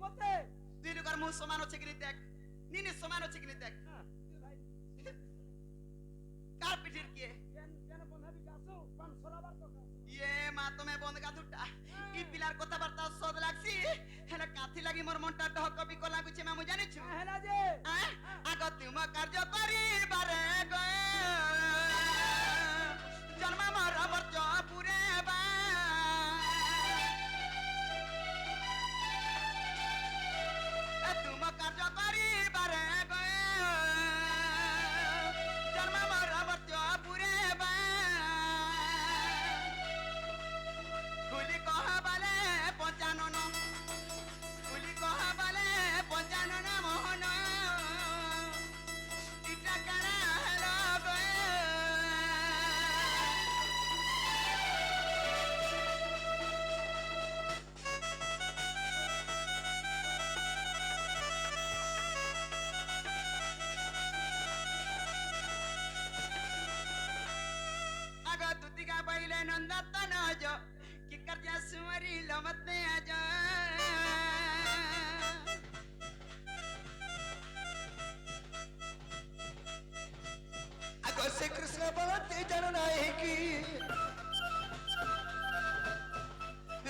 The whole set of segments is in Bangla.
মতে দুই লোকের মুখ সমান হচ্ছে কিনি দেখ, নিনি সমান হচ্ছে কিনি দেখ। কার পিঠির কে কেন কেন বন্ধাবি গাছো পান সরাবার তো গাছো ইয়ে মা তুমি বন্ধ গাধুটা ই পিলার কথাবার্তা সদ লাগছি হেলে কাথি লাগি মোর মনটা ডহক বিক লাগুছে মা মু জানিছু হেলা যে আগ তুম কার্য করিবারে গয়ে জন্ম মর বর্জ পুরে বা তুম কার্য করিবারে গয়ে জন্ম মর বর্জ পুরে বা গুলি কহবালে পঞ্চানন গুলি কহবালে পঞ্চানন মোহন ইটা কারা হেল গয়ে আগ তুতিকা পাইলে নন্দতন আজ কি কার্য সুমরি লমতে আজ আগ শ্রীকৃষ্ণ বলতে জানো নাই কি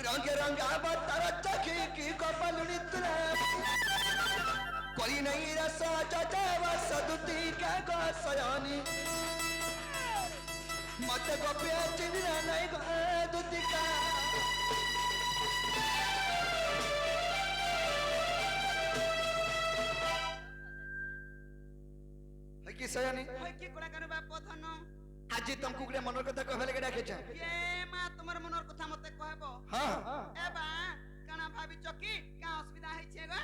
রঙে রঙা বাতার চোখে কি কপালুনি তুলা করি নাই রস যাবা সদুতি কে গো সয়ানি মত গোপিয়া চিন্না নাই গো দুতিকা কি সয়ানি হই কি কোড়া কানু বাপ ধন আজি তমকু গুড়ে মনের কথা কহলে কে ডাকেছ এ মা তোমার মনের কথা মতে কহব হ্যাঁ এ বা কানা ভাবিছ কি কা অসুবিধা হইছে গো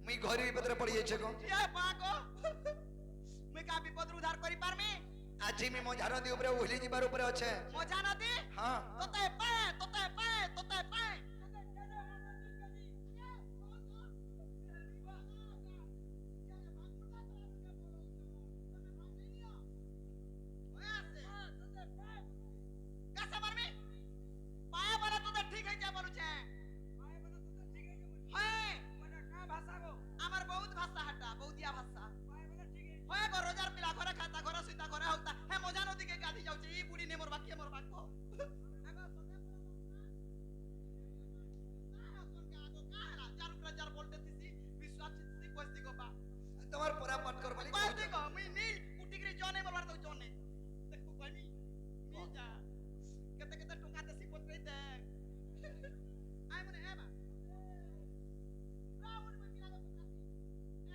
মুই ঘরে বিপদরে পড়ি যাইছে গো এ বা গো মুই কা বিপদ উদ্ধার করি পারমি আজি মি মো ঝারদি উপরে ওহলি যিবার উপরে আছে মজা নদী হ্যাঁ তোতে পায় তোতে পায় তোতে পায় কাছে মারবি পায় বলে তোতে ঠিক হই যা বলুছে মায়ে বলে তো ঠিক আছে বলি হয় মানে কা ভাষা গো আমার বহুত ভাষা হাটা বহুদিয়া ভাষা মায়ে বলে ঠিক আছে হয় গো রোজার পিলা ঘরে খাতা ঘরে সুইতা ঘরে হউতা হে মজা নদীকে গাধি যাଉଛି ই বুড়ি নে মোর বাকি মোর বাক্য যার উপরে যার বলতে দিছি বিশ্বাস দিছি কইছি গো বা তোমার পরা পাঠ কর বলি কইছি গো মুই নি কুটিগরি জনে বলবার তো জনে দেখু কইনি নি যা কেতে কেতে টঙ্কা দেছি পত্রই দে আই মনে এবা রাউন্ড মে মিলা গো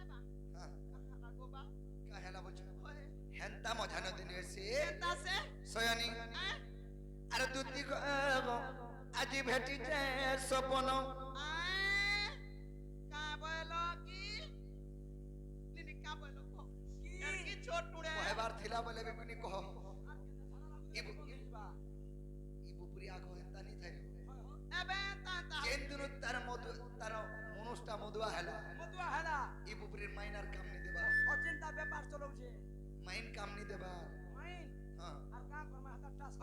এবা হ্যাঁ গো বা কা হেলা বলছ হয় হেন্তা মজা নদী নেছে তাসে সয়ানি আরে দুতি গো আজি ভেটি যে সপন কহেবার থিলা বলে বিপিনি কহ ইবুপুরি আগ হেন্তা নি থাই কেন্দুরু তার মধু তার মনুষ্টা মধুয়া হেলা মতুয়া হেলা ইবুপুরির মাইনার কাম নি দেবা অচিন্তা ব্যাপার চলছে মাইন কাম নি দেবা মাইন হ্যাঁ আর কা কর্মা হাতা টাস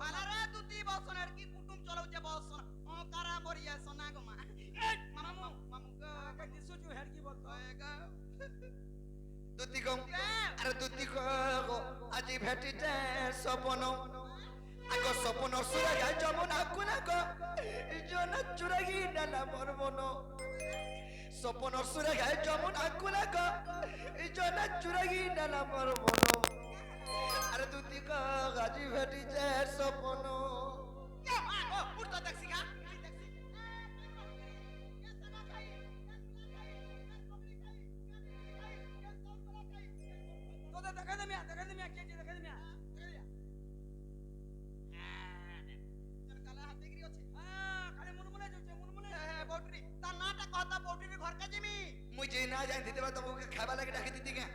কা দিছু জু হেড কি বলতো দুতি গো আরে দুতি গো আজি ভেটি যে সপন আগ সপন সুরা গায় যমুনা কুনা গো জন চুরাগি ডালা মোর মন সপন সুরা গায় যমুনা কুনা গো জন চুরাগি ডালা মোর মন আরে দুতি গো আজি ভেটি যে সপন তোদের দেখা দে মিয়া কে দেখা দে মিয়া খালি মনে মনে যাচ্ছে মনে মনে মুই যে না জানি দিতে বা তোমাকে খাইবা লাগে ডাকি দিতি কে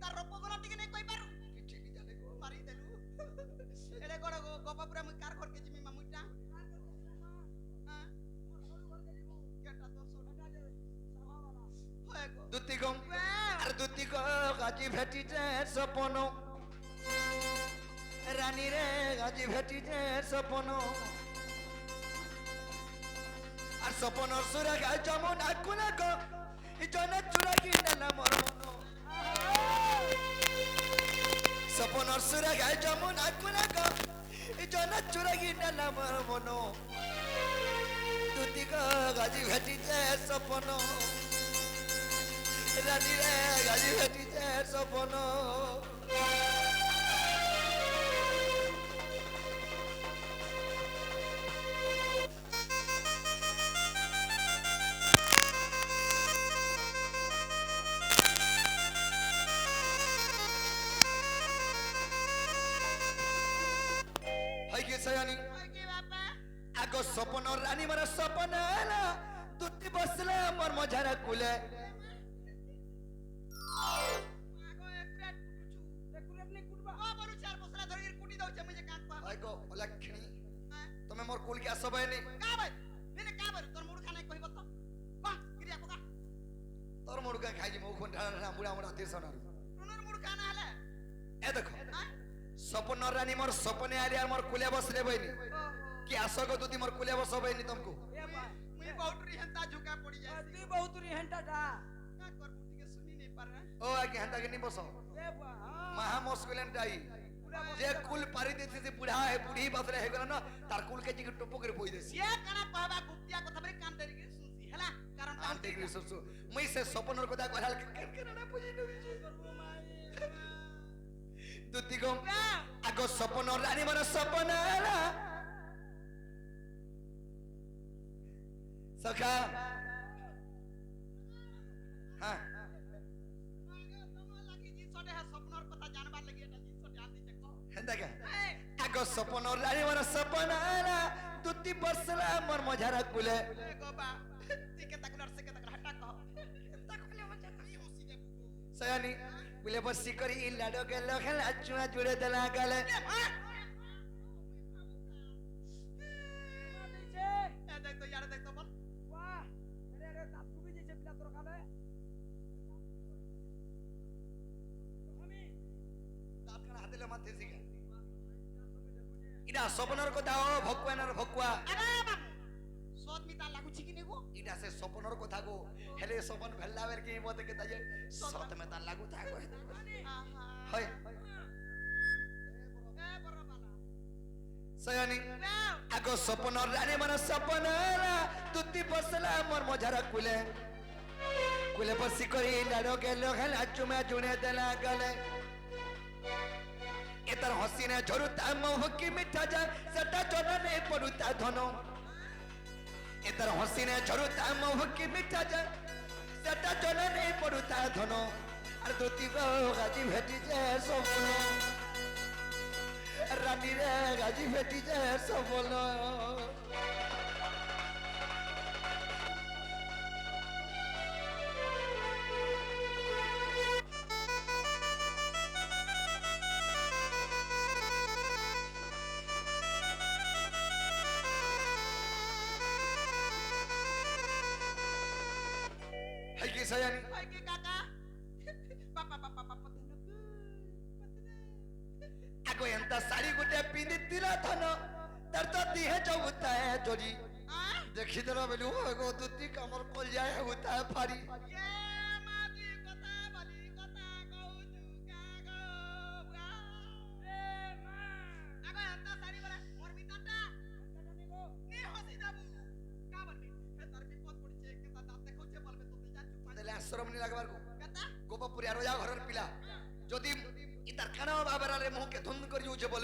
তার রূপ গুণ টিকে নেই কই পারু কিছু বি জানে গো মারি দেলু এলে কোড় গপ পুরা মুই কার ঘর কে জিমি মামুটা হ্যাঁ কেটা তোর সোটা হয় গো দুতি গো আর দুতি গো আজি ভেটি যে সপন রানী রে আজি ভেটি যে সপন আর সপন সুরা গায় যমুনা কুনা গো জনা চুরাগি নেলা মোর মন সপনর সুরা গায় যমুনা কুনা গো জনা চুরাগি নেলা মোর মন দুটি গো গাজি ভেটিছে সপন রানী রে গাজি ভেটিছে সপন হইকে সয়ানি ওই কি বাপা আগ সপন রানী মোর সপন এলা দুটি বসলে মোর মঝারে কুলে আগো একরাট কুটুছু রেকুরেট নি কুটবা ও বড় চার বছরা ধরে কুটি দউছে মুই যে কাট পা আইগো লক্ষ্মী হ্যাঁ তুমি মোর কুল কে আসবাইনি কা ভাই নেনে কা ভাই তোর মুড় খানাই কইব তো কোন ক্রিয়া পোকা তোর মুড়কা খাইজি মৌ কোন ঠাড়া মুড়া মুড়া দিছনা তোর মুড় খানা হলে এ দেখো হ্যাঁ সপন রানী মোর সপনে আরে আর মোর কুলে বসলে বইনি ওহো কি আসগো দুদি মোর কুলে বসবাইনি তুমকু এ ভাই মুই বাউটরি হেনতা ঝুকা পড়ি যাই তুই বহুতরি হেন্টাটা কা করব ঠিক শুনি নাই পারে ও আগে হান্তা কে নি বস এ ভাই মহা মুশকিলেন টাই যে কুল পারি দিছি যে বুড়া হে বুড়ি বসলে হে গলা না তার কুল কে জিকে টপো করে বই দেছি সিয়া কানা কহবা গুপ্তিয়া কথা বলি কান দেরি করে শুনছি হেলা কারণ আন্টি গ্রি সসু মই সে সপনর কথা কইলাল কেন কেন না বুঝি নবি করবো মাই দুতি গম আগ সপনর রানী মোর সপন এলা সখা হ্যাঁ লাগি জিনসটে হ্যাঁ স্বপ্নর কথা জানবার লাগি এটা জিনসটে আন দিতে কহ হেন্দা কে এই আগ সপনর রানী মোর সপন এলা দুতি বসলা মোর মঝারা কুলে এ গোবা টিকে তাকুলার সে কেতা হটা কহ তাকুলে মজা নাই হসি দে সয়ানি কুলে বসি করি লাডো গেল খেলা চুয়া জুড়ে দেলা গালে দিছে এ দেখ তো ইয়ার দেখ তো বল বাহ আরে আরে দাঁত কুবি দিছে পিলা তোর কালে আমি দাঁত খানা হাতে লে মাথে সিগা ইডা সপনর কথা ও ভগবানের ভগবা আরে বাবু সদ মিতা লাগুছি কি নেগো ইডা সে সপনর কথা গো হেলে সপন ভেল্লা বের কি মতে কে তাই সত মে তা লাগু তা গো আহা হয় এ বড় বালা সয়ানি নাও আগ সপনর রানী মানে সপনরা তুতি বসলা মোর মঝারা কুলে কুলে বসি করি লাডো গেল খেলা চুমা জুড়ে দেলা গালে এতার হসিনে ঝরুতা মহকি মিঠা যায় সেটা জননে পড়ুতা ধন এতার হসিনে ঝরুতা মহকি মিঠা যায় সেটা জননে পড়ুতা ধন আর দুতি গাজি ভেটি যে সপন রানী রে গাজি ভেটি যে সপন hay কি সয়ানি ওই কি কাকা বাবা বাবা বাবা আগ এন্তা শাড়ি গুটে পিঁধি তিলা ধন তার তো দিহে চৌতায় জড়ি আ দেখি দেলা বেলু গো দুতি কামর কল যায় উতায় ফারি এ মাদি কথা বলি কথা কও জুকা গো বুয়া এ মা আগো এন্তা সারি বলে মোর ভিতরটা এটা নিগো নি হসি যাবু কা বলবি এ তার বিপদ পড়ছে কেতা দাঁত দেখাউছে বলবে তো তুই জানছু পানি তাহলে আশ্রম নি লাগবার গো কেতা গোপপুরিয়া রোজা ঘরের পিলা যদি ইতার খানা বাবারে মুহকে ধুন করি উঠে বল